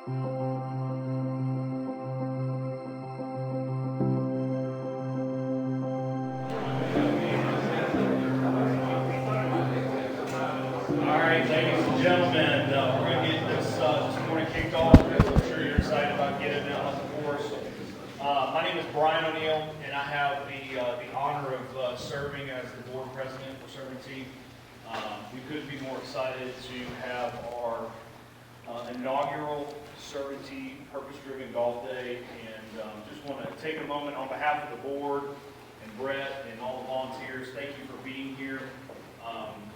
Alright, ladies and gentlemen, we're going to get this morning kicked off because I'm sure you're excited about getting out on the course. My name is Brian O'Neill, and I have the honor of serving as the board president for SERVANTEE. We couldn't be more excited to have our inaugural SERVANTEE Purpose-Driven Golf Day, and just want to take a moment on behalf of the board and Brett and all the volunteers. Thank you for being here.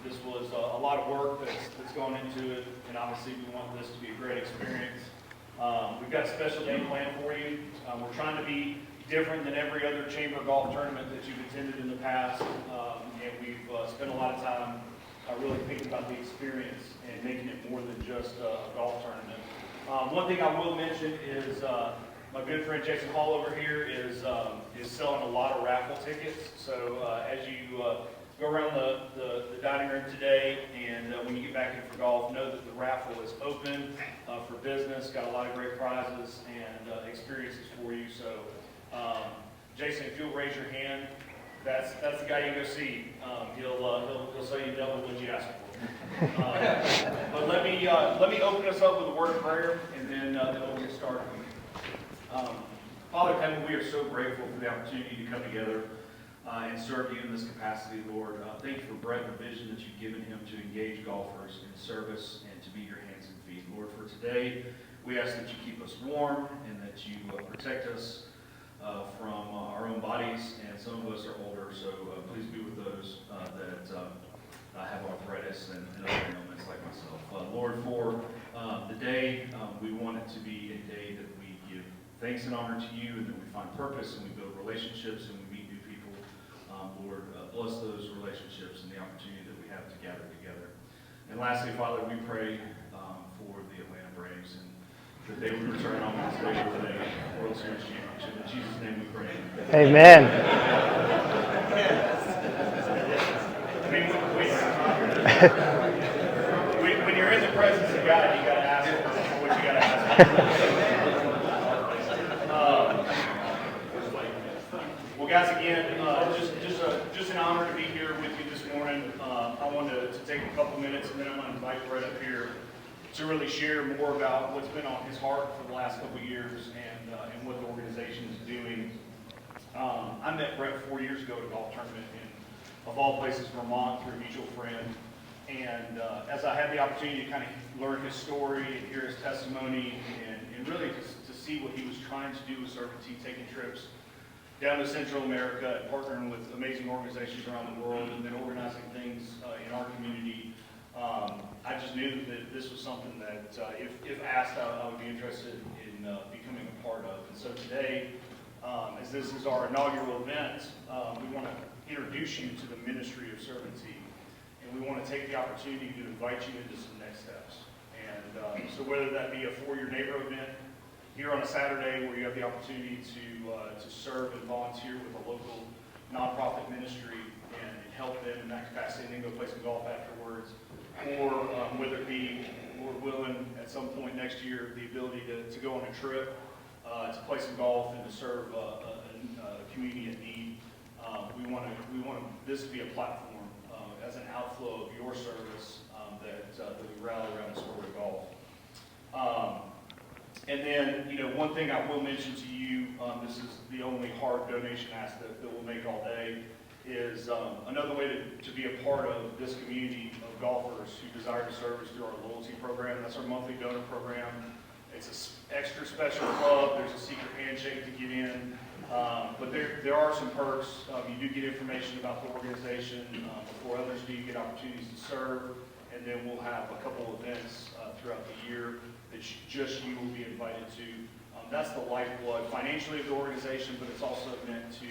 This was a lot of work that's gone into it, and obviously we want this to be a great experience. We've got a special day planned for you. We're trying to be different than every other chamber golf tournament that you've attended in the past, and we've spent a lot of time really thinking about the experience and making it more than just a golf tournament. One thing I will mention is my good friend Jason Hall over here is selling a lot of raffle tickets. So as you go around the dining room today, and when you get back in for golf, know that the raffle is open for business. Got a lot of great prizes and experiences for you. So, Jason, if you'll raise your hand, that's the guy you go see. He'll say you double what you ask for. But let me open us up with a word of prayer, and then we'll get started. Father in heaven, we are so grateful for the opportunity to come together and serve you in this capacity, Lord. Thank you for Brett and the vision that you've given him to engage golfers in service and to be your hands and feet. Lord, for today, we ask that you keep us warm and that you protect us from our own bodies, and some of us are older, so please be with those that have arthritis and other ailments like myself. Lord, for the day, we want it to be a day that we give thanks and honor to you, and that we find purpose and we build relationships and we meet new people. Lord, bless those relationships and the opportunity that we have to gather together. And lastly, Father, we pray for the Atlanta Braves and the day we return home this day with a World Series championship. In Jesus' name we pray. Amen. I mean, when you're in the presence of God, you got to ask for what you got to ask for. Well, guys, again, just an honor to be here with you this morning. I wanted to take a couple minutes, and then I'm going to invite Brett up here to really share more about what's been on his heart for the last couple of years and what the organization is doing. I met Brett 4 years ago at a golf tournament in, of all places, Vermont, through a mutual friend. And as I had the opportunity to kind of learn his story and hear his testimony and really to see what he was trying to do with SERVANTEE, taking trips down to Central America and partnering with amazing organizations around the world and then organizing things in our community, I just knew that this was something that if asked, I would be interested in becoming a part of. And so today, as this is our inaugural event, we want to introduce you to the ministry of SERVANTEE. And we want to take the opportunity to invite you into some next steps. And so whether that be a for-your neighbor event here on a Saturday where you have the opportunity to serve and volunteer with a local nonprofit ministry and help them in that capacity and then go play some golf afterwards, or whether it be, Lord willing, at some point next year, the ability to go on a trip to play some golf and to serve a community in need. We want this to be a platform as an outflow of your service that we rally around the sport of golf. And then, one thing I will mention to you, this is the only hard donation ask that we'll make all day, is another way to be a part of this community of golfers who desire to serve is through our loyalty program. That's our monthly donor program. It's an extra special club. There's a secret handshake to get in. But there are some perks. You do get information about the organization before others do. You get opportunities to serve. And then we'll have a couple events throughout the year that just you will be invited to. That's the lifeblood financially of the organization, but it's also meant to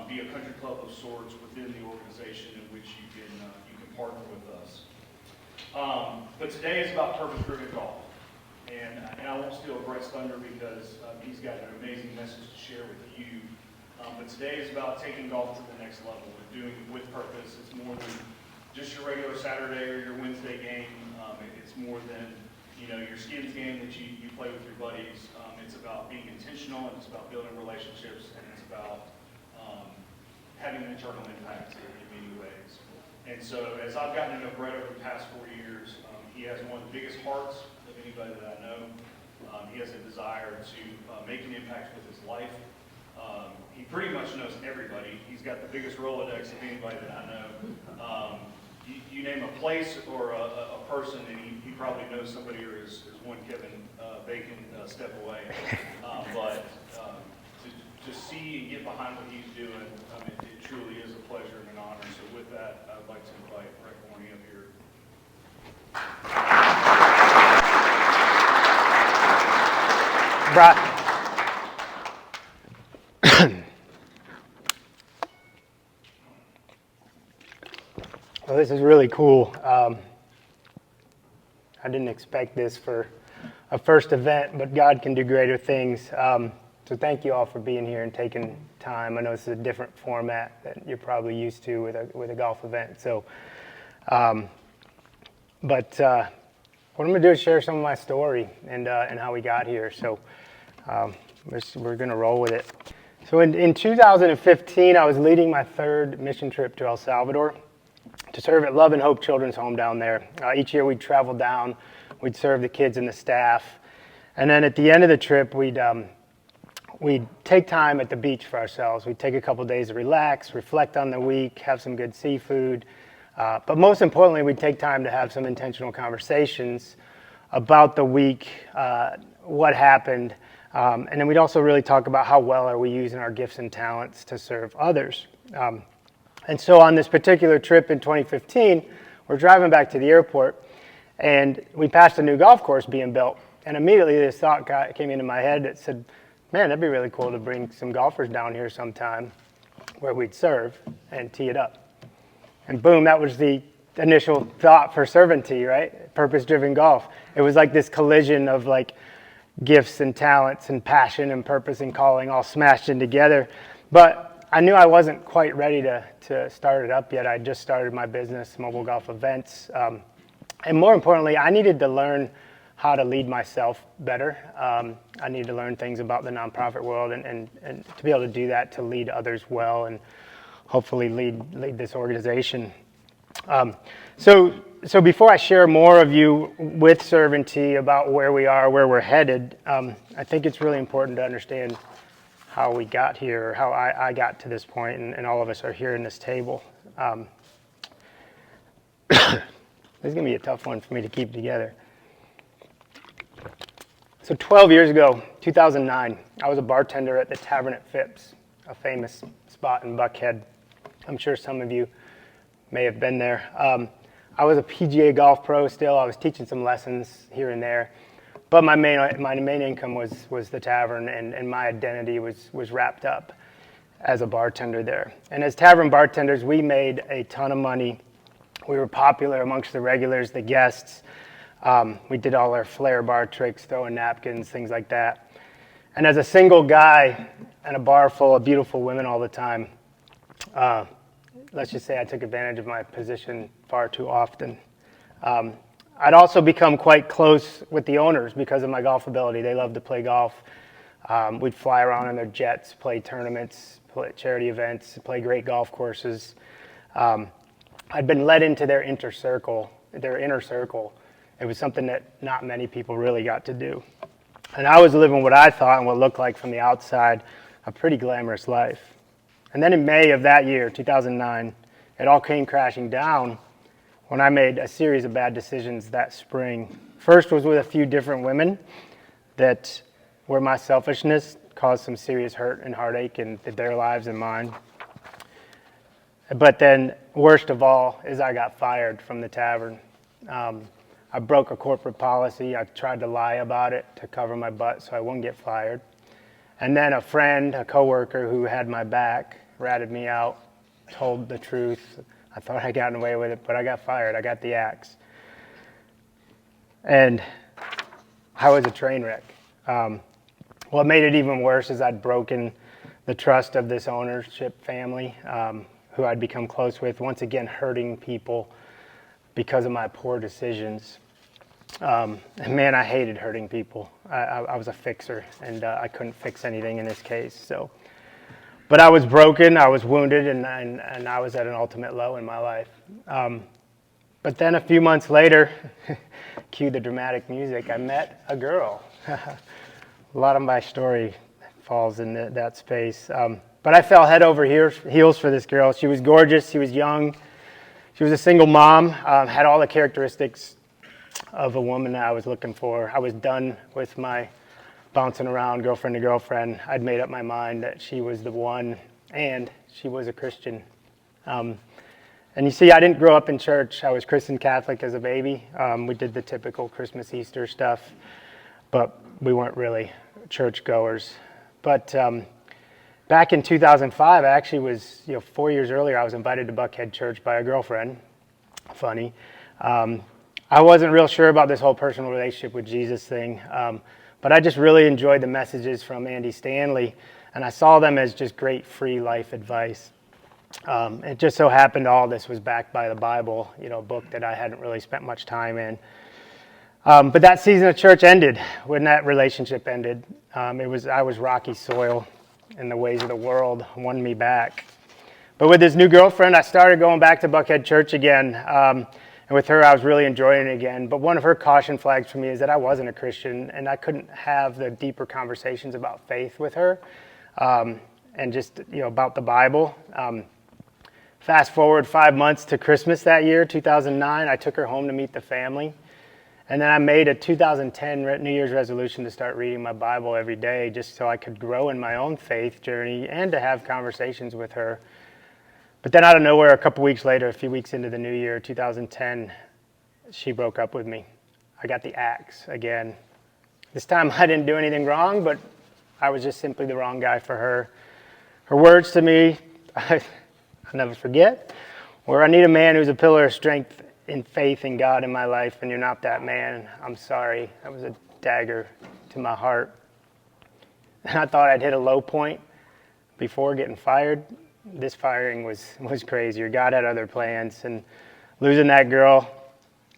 be a country club of sorts within the organization in which you can partner with us. But today is about purpose-driven golf. And I won't steal Brett's thunder because he's got an amazing message to share with you. But today is about taking golf to the next level and doing it with purpose. It's more than just your regular Saturday or your Wednesday game. It's more than your skins game that you play with buddies. It's about being intentional, and it's about building relationships, and it's about having an eternal impact in many ways. And so as I've gotten to know Brett over the past 4 years, he has one of the biggest hearts of anybody that I know. He has a desire to make an impact with his life. He pretty much knows everybody. He's got the biggest Rolodex of anybody that I know. You name a place or a person, and he probably knows somebody or is one Kevin Bacon step away. But to see and get behind what he's doing, it truly is a pleasure and an honor. So with that, I'd like to invite Brett Gorney up here. Brett. Well, this is really cool. I didn't expect this for a first event, but God can do greater things. So thank you all for being here and taking time. I know this is a different format that you're probably used to with a golf event. So, what I'm going to do is share some of my story and how we got here. So we're going to roll with it. So in 2015, I was leading my third mission trip to El Salvador to serve at Love and Hope Children's Home down there. Each year we'd travel down, we'd serve the kids and the staff. And then at the end of the trip, we'd take time at the beach for ourselves. We'd take a couple days to relax, reflect on the week, have some good seafood. But most importantly, we'd take time to have some intentional conversations about the week, what happened, and then we'd also really talk about how well are we using our gifts and talents to serve others. And so on this particular trip in 2015, we're driving back to the airport, and we passed a new golf course being built. And immediately this thought came into my head that said, man, that'd be really cool to bring some golfers down here sometime where we'd serve and tee it up. And boom, that was the initial thought for SERVANTEE, right? Purpose-driven golf. It was like this collision of like gifts and talents and passion and purpose and calling all smashed in together. But I knew I wasn't quite ready to start it up yet. I just started my business, Mobile Golf Events. And more importantly, I needed to learn how to lead myself better. I needed to learn things about the nonprofit world and to be able to do that, to lead others well and hopefully lead this organization. So before I share more of you with SERVANTEE about where we are, where we're headed, I think it's really important to understand how we got here, or how I got to this point, and all of us are here in this table. This is going to be a tough one for me to keep together. So 12 years ago, 2009, I was a bartender at the Tavern at Phipps, a famous spot in Buckhead. I'm sure some of you may have been there. I was a PGA golf pro still. I was teaching some lessons here and there. But my main income was the tavern, and my identity was wrapped up as a bartender there. And as tavern bartenders, we made a ton of money. We were popular amongst the regulars, the guests. We did all our flair bar tricks, throwing napkins, things like that. And as a single guy in a bar full of beautiful women all the time, let's just say I took advantage of my position far too often. I'd also become quite close with the owners because of my golf ability. They loved to play golf. We'd fly around in their jets, play tournaments, play charity events, play great golf courses. I'd been led into their inner circle. It was something that not many people really got to do. And I was living what I thought and what looked like from the outside a pretty glamorous life. And then in May of that year, 2009, it all came crashing down when I made a series of bad decisions that spring. First was with a few different women that where my selfishness caused some serious hurt and heartache in their lives and mine. But then worst of all is I got fired from the tavern. I broke a corporate policy. I tried to lie about it to cover my butt so I wouldn't get fired. And then a friend, a coworker who had my back, ratted me out, told the truth. I thought I'd gotten away with it, but I got fired. I got the axe. And I was a train wreck. What made it even worse is I'd broken the trust of this ownership family, who I'd become close with, once again hurting people because of my poor decisions. And man, I hated hurting people. I was a fixer, and I couldn't fix anything in this case. So, but I was broken, I was wounded, and I was at an ultimate low in my life. But then a few months later, cue the dramatic music, I met a girl. A lot of my story falls in that space. But I fell head over heels for this girl. She was gorgeous, she was young, she was a single mom, had all the characteristics of a woman that I was looking for. I was done with my bouncing around girlfriend to girlfriend. I'd made up my mind that she was the one, and she was a Christian. And you see, I didn't grow up in church. I was Christian Catholic as a baby. We did the typical Christmas, Easter stuff, but we weren't really churchgoers. But back in 2005, I actually was, 4 years earlier, I was invited to Buckhead Church by a girlfriend. Funny. I wasn't real sure about this whole personal relationship with Jesus thing, but I just really enjoyed the messages from Andy Stanley, and I saw them as just great free life advice. It just so happened all this was backed by the Bible, a book that I hadn't really spent much time in. But that season of church ended. When that relationship ended, I was rocky soil, and the ways of the world won me back. But with this new girlfriend, I started going back to Buckhead Church again. And with her, I was really enjoying it again. But one of her caution flags for me is that I wasn't a Christian, and I couldn't have the deeper conversations about faith with her, and just about the Bible. Fast forward 5 months to Christmas that year, 2009, I took her home to meet the family. And then I made a 2010 New Year's resolution to start reading my Bible every day just so I could grow in my own faith journey and to have conversations with her. But then out of nowhere, a couple weeks later, a few weeks into the new year, 2010, she broke up with me. I got the axe again. This time I didn't do anything wrong, but I was just simply the wrong guy for her. Her words to me, I'll never forget, where I need a man who's a pillar of strength in faith in God in my life, and you're not that man. I'm sorry. That was a dagger to my heart. And I thought I'd hit a low point before getting fired. This firing was crazier. God had other plans, and losing that girl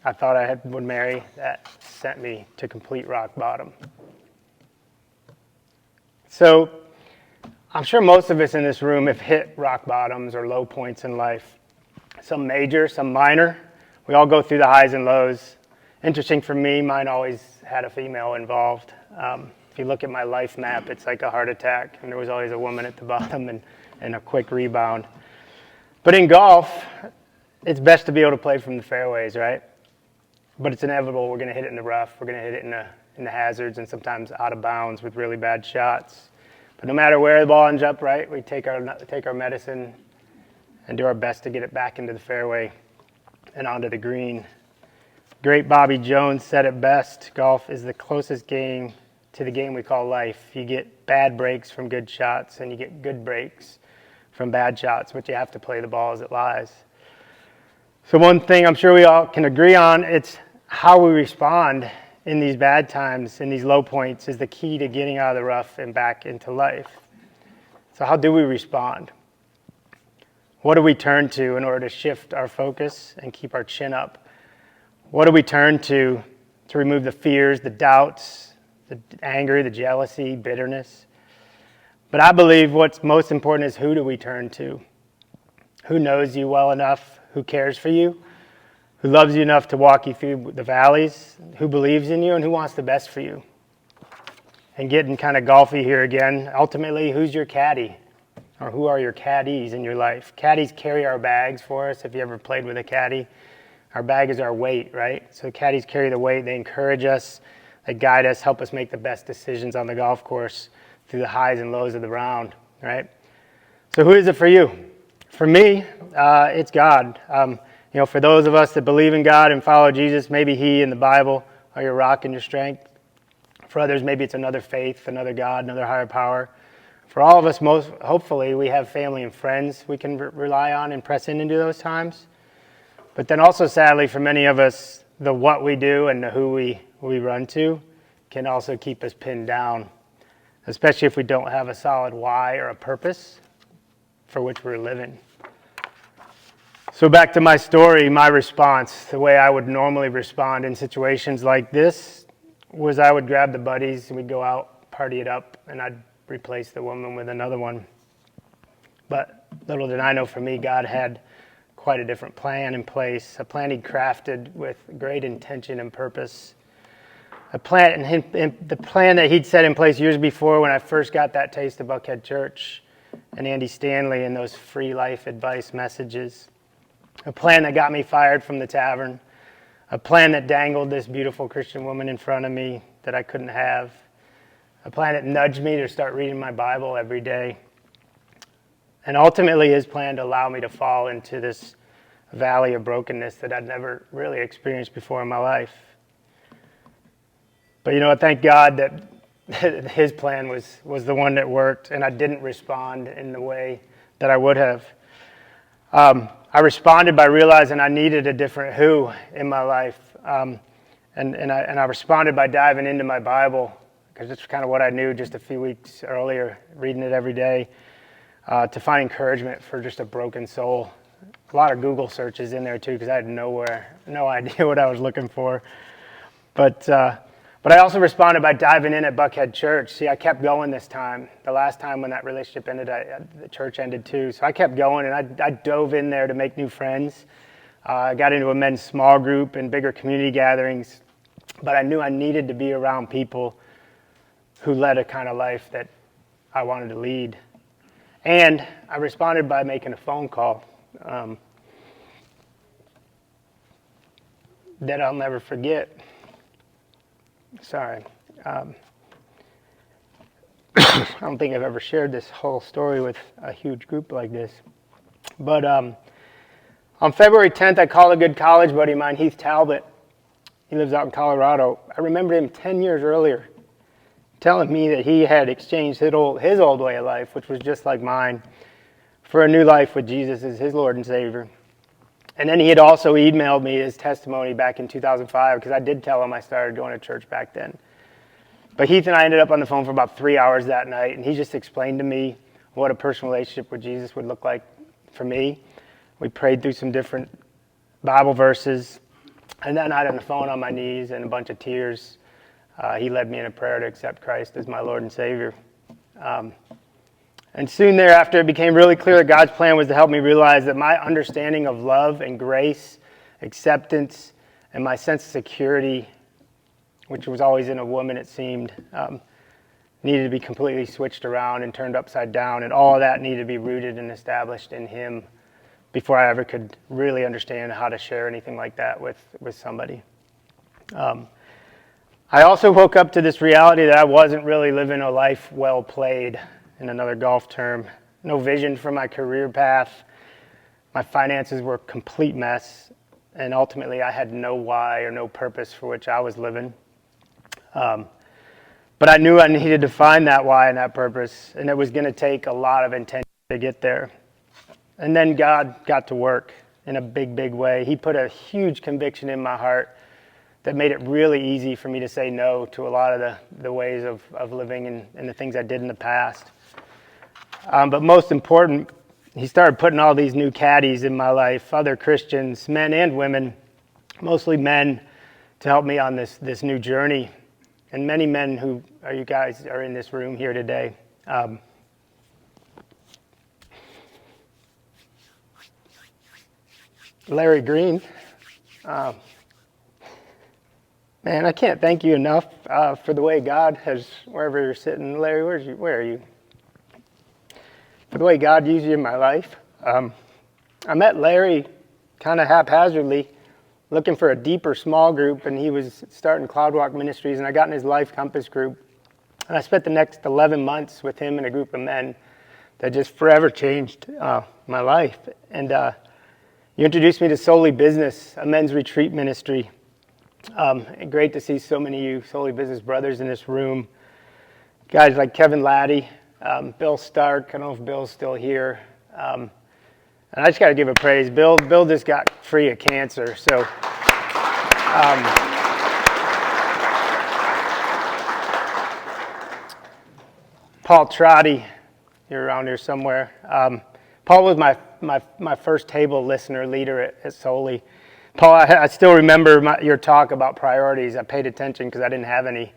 I thought I would marry, that sent me to complete rock bottom. So I'm sure most of us in this room have hit rock bottoms or low points in life. Some major, some minor. We all go through the highs and lows. Interesting for me, mine always had a female involved. If you look at my life map, it's like a heart attack, and there was always a woman at the bottom and a quick rebound. But in golf, it's best to be able to play from the fairways, right? But it's inevitable we're going to hit it in the rough. We're going to hit it in the hazards and sometimes out of bounds with really bad shots. But no matter where the ball ends up, right, we take our medicine and do our best to get it back into the fairway and onto the green. Great Bobby Jones said it best: golf is the closest game to the game we call life. You get bad breaks from good shots, and you get good breaks from bad shots, but you have to play the ball as it lies. So one thing I'm sure we all can agree on, it's how we respond in these bad times, in these low points, is the key to getting out of the rough and back into life. So how do we respond? What do we turn to in order to shift our focus and keep our chin up? What do we turn to remove the fears, the doubts, the anger, the jealousy, bitterness? But I believe what's most important is, who do we turn to? Who knows you well enough? Who cares for you? Who loves you enough to walk you through the valleys? Who believes in you and who wants the best for you? And getting kind of golfy here again, ultimately, who's your caddy? Or who are your caddies in your life? Caddies carry our bags for us. If you ever played with a caddy, our bag is our weight, right? So caddies carry the weight. They encourage us, they guide us, help us make the best decisions on the golf course through the highs and lows of the round, right? So who is it for you? For me, it's God. For those of us that believe in God and follow Jesus, maybe He and the Bible are your rock and your strength. For others, maybe it's another faith, another God, another higher power. For all of us, hopefully, we have family and friends we can rely on and press into those times. But then also, sadly, for many of us, the what we do and the who we run to can also keep us pinned down, especially if we don't have a solid why or a purpose for which we're living. So back to my story, my response, the way I would normally respond in situations like this was I would grab the buddies and we'd go out, party it up, and I'd replace the woman with another one. But little did I know, for me, God had quite a different plan in place, a plan He crafted with great intention and purpose. The plan that He'd set in place years before when I first got that taste of Buckhead Church and Andy Stanley and those free life advice messages. A plan that got me fired from the tavern. A plan that dangled this beautiful Christian woman in front of me that I couldn't have. A plan that nudged me to start reading my Bible every day. And ultimately His plan to allow me to fall into this valley of brokenness that I'd never really experienced before in my life. But you know what, thank God that His plan was the one that worked, and I didn't respond in the way that I would have. I responded by realizing I needed a different who in my life. And I responded by diving into my Bible, because that's kind of what I knew just a few weeks earlier, reading it every day, to find encouragement for just a broken soul. A lot of Google searches in there too, because I had no idea what I was looking for. But I also responded by diving in at Buckhead Church. See, I kept going this time. The last time when that relationship ended, the church ended too. So I kept going, and I dove in there to make new friends. I got into a men's small group and bigger community gatherings. But I knew I needed to be around people who led a kind of life that I wanted to lead. And I responded by making a phone call that I'll never forget. Sorry. I don't think I've ever shared this whole story with a huge group like this. But on February 10th, I called a good college buddy of mine, Heath Talbot. He lives out in Colorado. I remember him 10 years earlier telling me that he had exchanged his old way of life, which was just like mine, for a new life with Jesus as his Lord and Savior. And then he had also emailed me his testimony back in 2005, because I did tell him I started going to church back then. But Heath and I ended up on the phone for about 3 hours that night, and he just explained to me what a personal relationship with Jesus would look like for me. We prayed through some different Bible verses, and that night on the phone on my knees and a bunch of tears, he led me in a prayer to accept Christ as my Lord and Savior. And soon thereafter, it became really clear that God's plan was to help me realize that my understanding of love and grace, acceptance, and my sense of security, which was always in a woman, it seemed, needed to be completely switched around and turned upside down. And all of that needed to be rooted and established in Him before I ever could really understand how to share anything like that with somebody. I also woke up to this reality that I wasn't really living a life well played, in another golf term. No vision for my career path. My finances were a complete mess, and ultimately I had no why or no purpose for which I was living. But I knew I needed to find that why and that purpose, and it was going to take a lot of intention to get there. And then God got to work in a big, big way. He put a huge conviction in my heart that made it really easy for me to say no to a lot of the ways of living and the things I did in the past. But most important, He started putting all these new caddies in my life, other Christians, men and women, mostly men, to help me on this new journey. And many men who you guys are in this room here today. Larry Green. Man, I can't thank you enough for the way God has, wherever you're sitting. Larry, where are you? For the way God used you in my life. I met Larry kind of haphazardly, looking for a deeper small group, and he was starting Cloudwalk Ministries, and I got in his Life Compass group. And I spent the next 11 months with him and a group of men that just forever changed my life. And you introduced me to Solely Business, a men's retreat ministry. Great to see so many of you Solely Business brothers in this room. Guys like Kevin Laddie, Bill Stark. I don't know if Bill's still here. And I just got to give a praise. Bill just got free of cancer. So Paul Trotty, you're around here somewhere. Paul was my my first table listener leader at Soli. Paul, I still remember your talk about priorities. I paid attention because I didn't have any.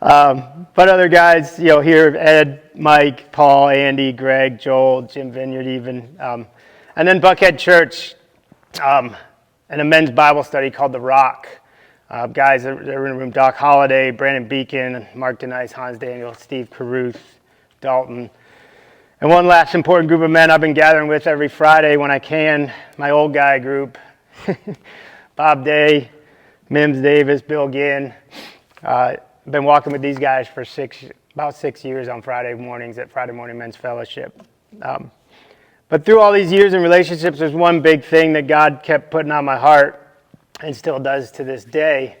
But other guys, here, Ed, Mike, Paul, Andy, Greg, Joel, Jim Vineyard even. And then Buckhead Church and a men's Bible study called The Rock. Guys that were in the room, Doc Holliday, Brandon Beacon, Mark Denice, Hans Daniel, Steve Caruth, Dalton. And one last important group of men I've been gathering with every Friday when I can, my old guy group. Bob Day, Mims Davis, Bill Ginn. I've been walking with these guys for about 6 years on Friday mornings at Friday Morning Men's Fellowship. But through all these years in relationships, there's one big thing that God kept putting on my heart and still does to this day.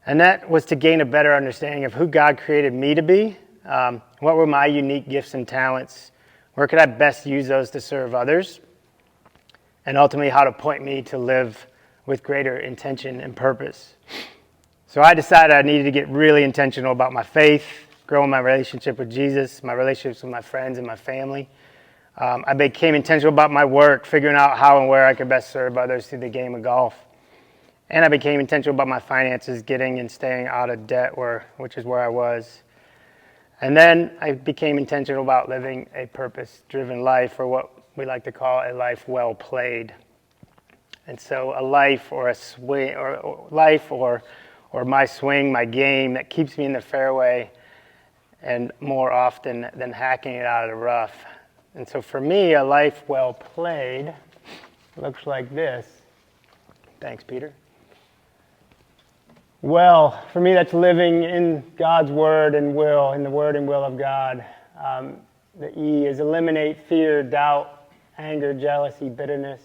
And that was to gain a better understanding of who God created me to be. What were my unique gifts and talents? Where could I best use those to serve others? And ultimately, how to point me to live with greater intention and purpose. So I decided I needed to get really intentional about my faith, growing my relationship with Jesus, my relationships with my friends and my family. I became intentional about my work, figuring out how and where I could best serve others through the game of golf. And I became intentional about my finances, getting and staying out of debt, which is where I was. And then I became intentional about living a purpose-driven life, or what we like to call a life well played. And so a life or a swing, or life or my swing, my game that keeps me in the fairway, and more often than hacking it out of the rough. And so for me, a life well played looks like this. Thanks, Peter. Well, for me, that's living in God's word and will, in the word and will of God. The E is eliminate fear, doubt, anger, jealousy, bitterness.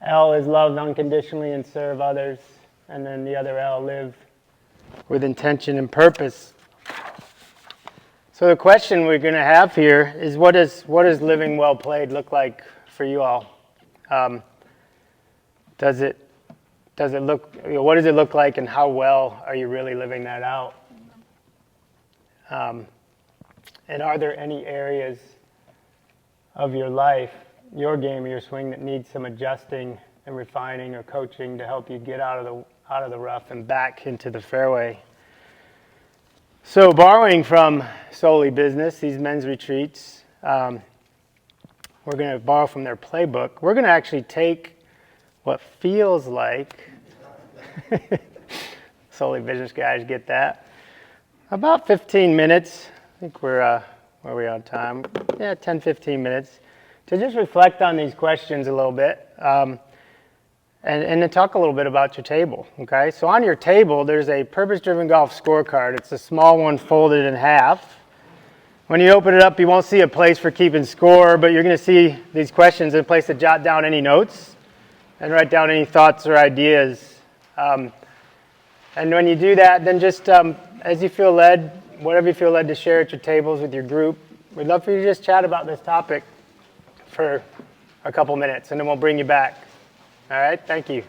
L is love unconditionally and serve others. And then the other L, live with intention and purpose. So the question we're going to have here is, what does living well played look like for you all? Does it look? What does it look like, and how well are you really living that out? And are there any areas of your life, your game or your swing, that needs some adjusting and refining or coaching to help you get out of the rough and back into the fairway? So borrowing from Soli Business, these men's retreats, we're going to borrow from their playbook. We're going to actually take what feels like, Soli Business guys get that, about 15 minutes. I think where are we on time? Yeah, 10, 15 minutes to just reflect on these questions a little bit. And to talk a little bit about your table, okay? So on your table, there's a purpose-driven golf scorecard. It's a small one folded in half. When you open it up, you won't see a place for keeping score, but you're going to see these questions and a place to jot down any notes and write down any thoughts or ideas. And when you do that, then just as you feel led, whatever you feel led to share at your tables with your group, we'd love for you to just chat about this topic for a couple minutes, and then we'll bring you back. All right, thank you.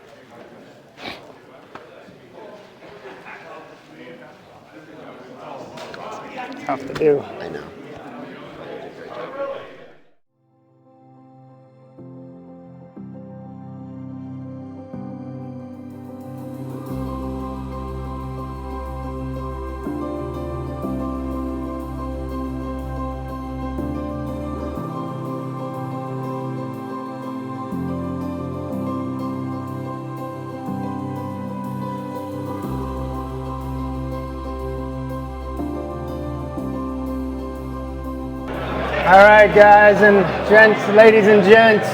Tough to do. I know. All right, guys and gents, ladies and gents.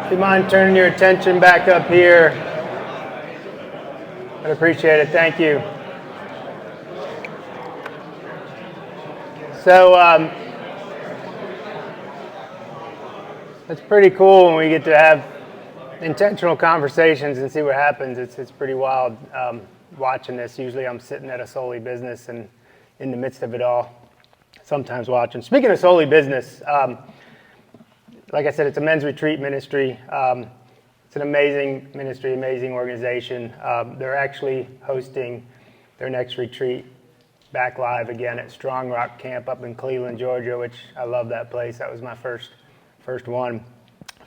Do you mind turning your attention back up here? I'd appreciate it. Thank you. So it's pretty cool when we get to have intentional conversations and see what happens. It's pretty wild watching this. Usually I'm sitting at a Soli Business and in the midst of it all, sometimes watching. Speaking of Soli Business, like I said, it's a men's retreat ministry. It's an amazing ministry, amazing organization. They're actually hosting their next retreat back live again at Strong Rock Camp up in Cleveland, Georgia, which I love that place. That was my first one,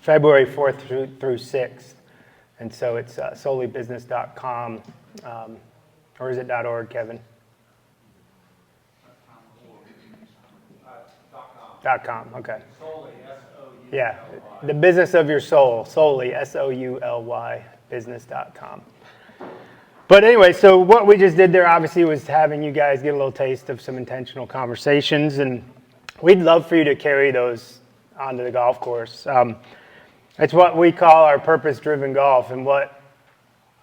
February 4th through 6th. And so it's solelybusiness.com, or is it .org, Kevin? .com, okay. Solely, S-O-U-L-Y. Yeah, the business of your soul, solely, S-O-U-L-Y, business.com. But anyway, so what we just did there obviously was having you guys get a little taste of some intentional conversations, and we'd love for you to carry those onto the golf course. It's what we call our purpose-driven golf, and what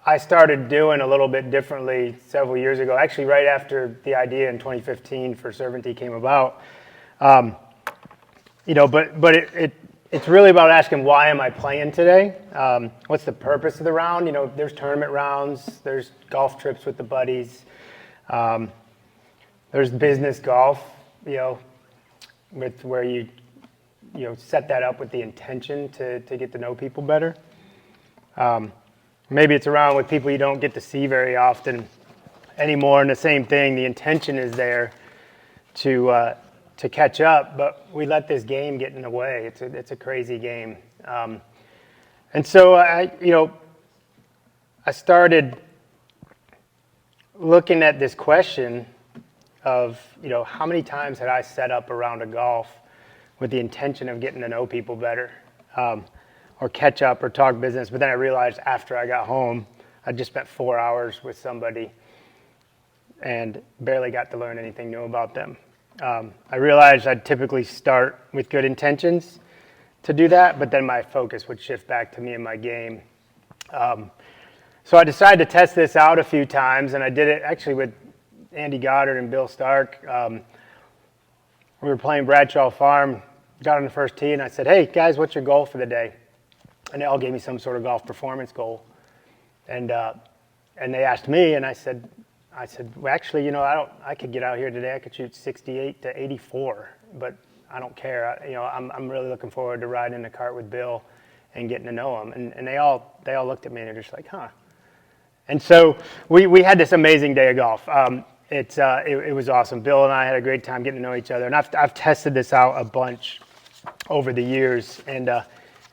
I started doing a little bit differently several years ago, actually right after the idea in 2015 for SERVANTEE came about. But it's really about asking, why am I playing today? What's the purpose of the round? There's tournament rounds, there's golf trips with the buddies, there's business golf, with where you set that up with the intention to get to know people better. Maybe it's around with people you don't get to see very often anymore, and the same thing, the intention is there to catch up, but we let this game get in the way. It's a crazy game. And so I started looking at this question of, how many times had I set up a round of golf with the intention of getting to know people better, or catch up or talk business, but then I realized after I got home, I just spent 4 hours with somebody and barely got to learn anything new about them. I realized I'd typically start with good intentions to do that, but then my focus would shift back to me and my game. So I decided to test this out a few times, and I did it actually with Andy Goddard and Bill Stark. We were playing Bradshaw Farm, got on the first tee, and I said, "Hey guys, what's your goal for the day?" And they all gave me some sort of golf performance goal. And they asked me, and I said, well, actually, I could get out here today. I could shoot 68 to 84, but I don't care. I'm really looking forward to riding in the cart with Bill and getting to know him. And they all looked at me and they're just like, huh. And so we had this amazing day of golf. It was awesome. Bill and I had a great time getting to know each other, and I've tested this out a bunch over the years, and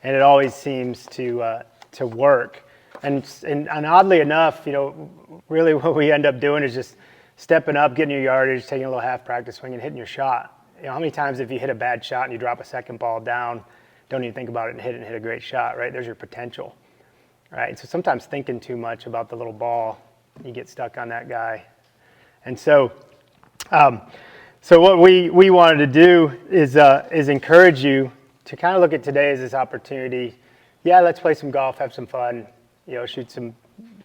it always seems to work. And oddly enough, really what we end up doing is just stepping up, getting your yardage, taking a little half practice swing, and hitting your shot. How many times if you hit a bad shot and you drop a second ball down, don't even think about it and hit a great shot, right? There's your potential, right? So sometimes thinking too much about the little ball, you get stuck on that guy. And so what we wanted to do is encourage you to kind of look at today as this opportunity. Yeah, let's play some golf, have some fun,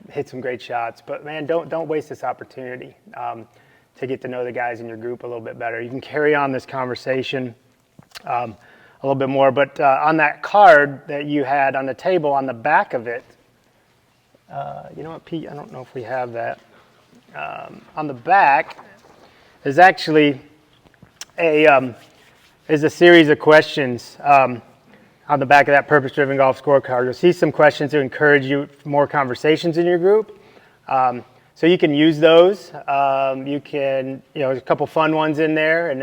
hit some great shots, but man, don't waste this opportunity to get to know the guys in your group a little bit better. You can carry on this conversation a little bit more, but on that card that you had on the table, on the back of it, you know what, Pete? I don't know if we have that. On the back is actually a series of questions. On the back of that purpose-driven golf scorecard, you'll see some questions to encourage you more conversations in your group. So you can use those. You can, there's a couple fun ones in there, and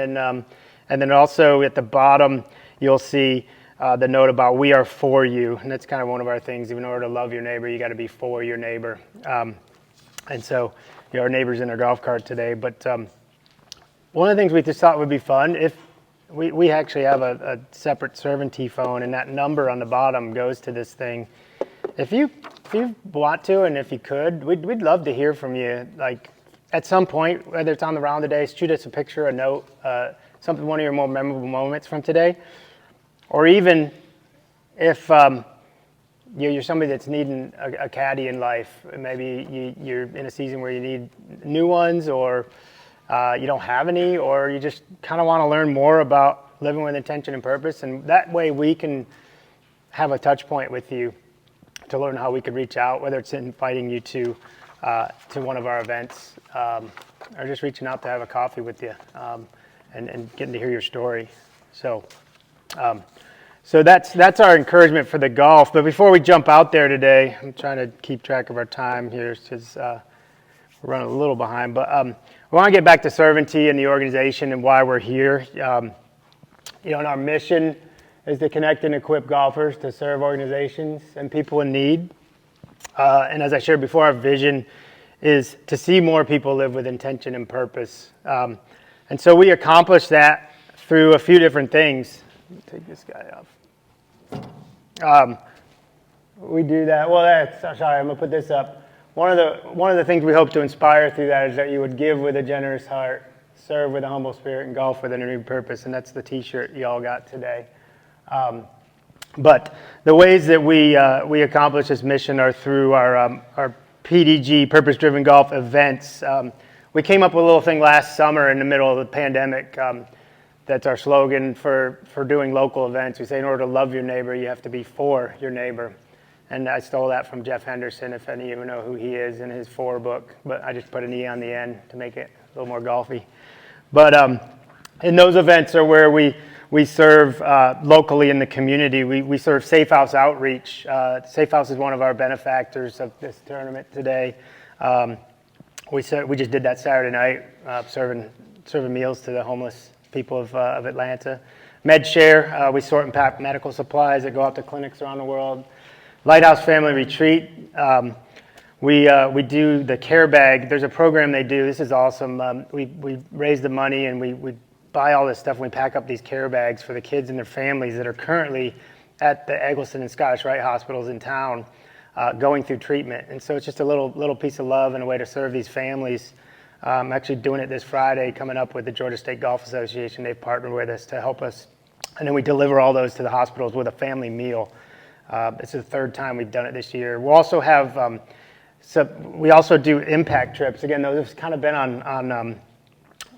then also at the bottom you'll see the note about "we are for you," and that's kind of one of our things. Even in order to love your neighbor, you got to be for your neighbor. And so, our neighbor's in our golf cart today. But one of the things we just thought would be fun, if we actually have a separate SERVANTEE phone, and that number on the bottom goes to this thing. If you want to, and if you could, we'd love to hear from you. Like at some point, whether it's on the round today, shoot us a picture, a note, something, one of your more memorable moments from today, or even if you're somebody that's needing a caddy in life. Maybe you're in a season where you need new ones, or you don't have any, or you just kind of want to learn more about living with intention and purpose. And that way we can have a touch point with you to learn how we could reach out, whether it's inviting you to one of our events, or just reaching out to have a coffee with you, and getting to hear your story. So that's our encouragement for the golf. But before we jump out there today, I'm trying to keep track of our time here because we're running a little behind. But I want to get back to SERVANTEE and the organization and why we're here. And our mission is to connect and equip golfers to serve organizations and people in need. And as I shared before, our vision is to see more people live with intention and purpose. And so we accomplish that through a few different things. Let me take this guy off. We do that. Well, sorry, I'm gonna put this up. One of the things we hope to inspire through that is that you would give with a generous heart, serve with a humble spirit, and golf with a renewed purpose. And that's the T-shirt you all got today. But the ways that we accomplish this mission are through our PDG, Purpose-Driven Golf events. We came up with a little thing last summer in the middle of the pandemic. That's our slogan for doing local events. We say in order to love your neighbor, you have to be for your neighbor. And I stole that from Jeff Henderson, if any of you know who he is, in his For book. But I just put an E on the end to make it a little more golfy. But in those events are where we serve locally in the community. We serve Safe House Outreach. Safe House is one of our benefactors of this tournament today. We just did that Saturday night, serving meals to the homeless people of Atlanta. MedShare, we sort and pack medical supplies that go out to clinics around the world. Lighthouse Family Retreat, we do the care bag. There's a program they do. This is awesome. We raise the money and we buy all this stuff and we pack up these care bags for the kids and their families that are currently at the Eggleston and Scottish Rite hospitals in town going through treatment. And so it's just a little piece of love and a way to serve these families. I'm actually doing it this Friday, coming up with the Georgia State Golf Association. They've partnered with us to help us. And then we deliver all those to the hospitals with a family meal. It's the third time we've done it this year. We'll also have, we also do impact trips. Again, those have kind of been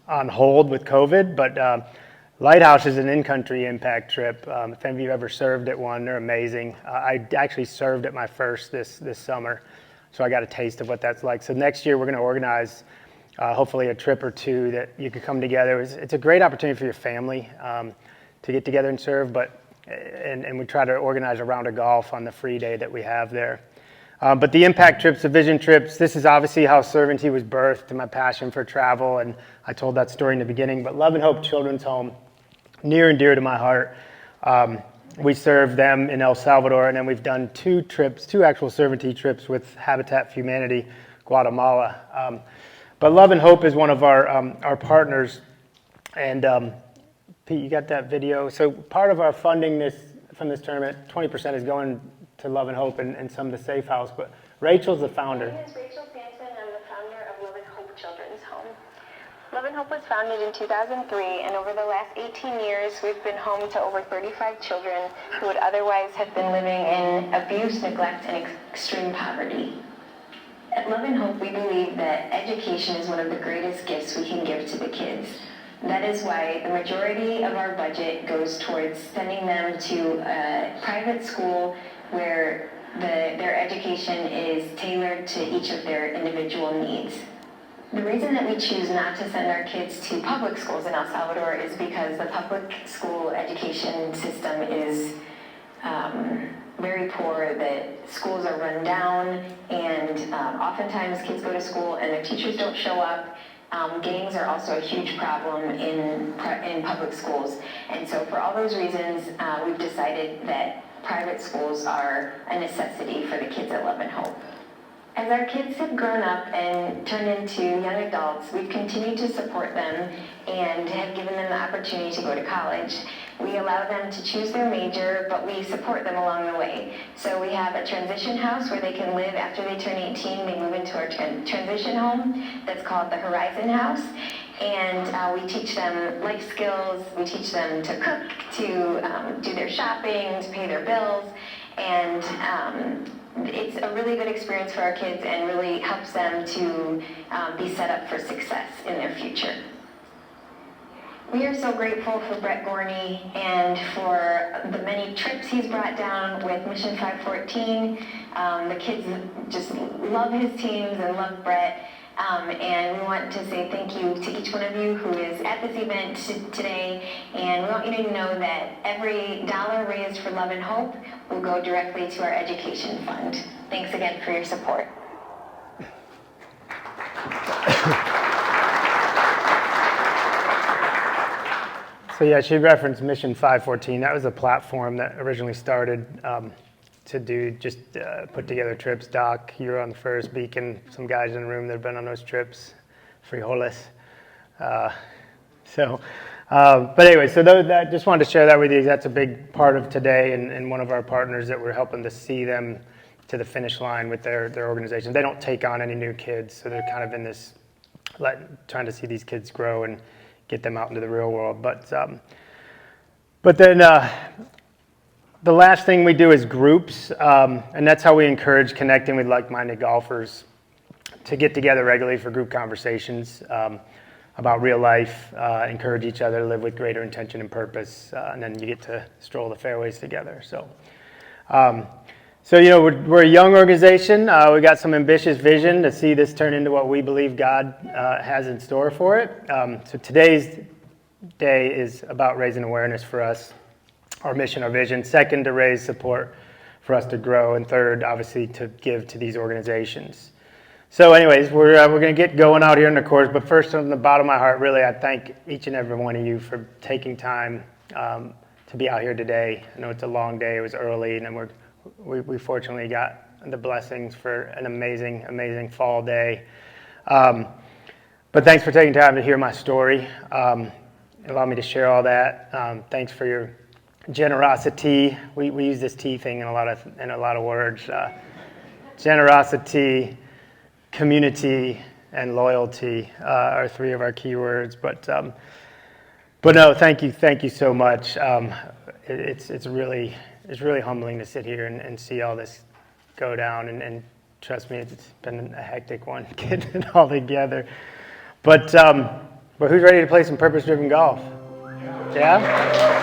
on hold with COVID, but Lighthouse is an in-country impact trip. If any of you ever served at one, they're amazing. I actually served at my first this summer, so I got a taste of what that's like. So next year we're going to organize hopefully a trip or two that you could come together. It's a great opportunity for your family to get together and serve, and we try to organize a round of golf on the free day that we have there. But the impact trips, the vision trips, this is obviously how SERVANTEE was birthed and my passion for travel, and I told that story in the beginning. But Love and Hope Children's Home, near and dear to my heart. We serve them in El Salvador, and then we've done two actual SERVANTEE trips with Habitat for Humanity, Guatemala. But Love and Hope is one of our partners, and Pete, you got that video? So part of our funding from this tournament, 20% is going to Love and Hope and some of the Safe House, but Rachel's the founder. My name is Rachel Sanson. I'm the founder of Love and Hope Children's Home. Love and Hope was founded in 2003, and over the last 18 years, we've been home to over 35 children who would otherwise have been living in abuse, neglect, and extreme poverty. At Love and Hope, we believe that education is one of the greatest gifts we can give to the kids. That is why the majority of our budget goes towards sending them to a private school where their education is tailored to each of their individual needs. The reason that we choose not to send our kids to public schools in El Salvador is because the public school education system is very poor. The schools are run down, and oftentimes kids go to school and their teachers don't show up. Gangs are also a huge problem in public schools. And so for all those reasons, we've decided that private schools are a necessity for the kids at Love and Hope. As our kids have grown up and turned into young adults, we've continued to support them and have given them the opportunity to go to college. We allow them to choose their major, but we support them along the way. So we have a transition house where they can live after they turn 18. They move into our transition home that's called the Horizon House. And we teach them life skills. We teach them to cook, to do their shopping, to pay their bills. And it's a really good experience for our kids and really helps them to be set up for success in their future. We are so grateful for Brett Gorney and for the many trips he's brought down with Mission 514. The kids just love his teams and love Brett. And we want to say thank you to each one of you who is at this event today. And we want you to know that every dollar raised for Love and Hope will go directly to our education fund. Thanks again for your support. So yeah, she referenced Mission 514. That was a platform that originally started to do just put together trips. Doc, you were on the first. Beacon, some guys in the room that have been on those trips. Frijoles. But anyway, so that just wanted to share that with you. That's a big part of today, and one of our partners that we're helping to see them to the finish line with their organization. They don't take on any new kids, so they're kind of in this trying to see these kids grow and get them out into the real world. But then the last thing we do is groups, and that's how we encourage connecting with like-minded golfers to get together regularly for group conversations about real life, encourage each other to live with greater intention and purpose, and then you get to stroll the fairways together. So we're a young organization. We got some ambitious vision to see this turn into what we believe God has in store for it. So today's day is about raising awareness for us, our mission, our vision. Second, to raise support for us to grow. And third, obviously, to give to these organizations. So anyways, we're going to get going out here in the course. But first, from the bottom of my heart, really, I thank each and every one of you for taking time to be out here today. I know it's a long day. It was early, and then we fortunately got the blessings for an amazing, amazing fall day. But thanks for taking time to hear my story. Allow me to share all that. Thanks for your generosity. We use this T thing in a lot of words. Generosity, community, and loyalty are three of our key words. But no, thank you so much. It's really humbling to sit here and see all this go down. And trust me, it's been a hectic one getting it all together. But who's ready to play some purpose-driven golf? Yeah?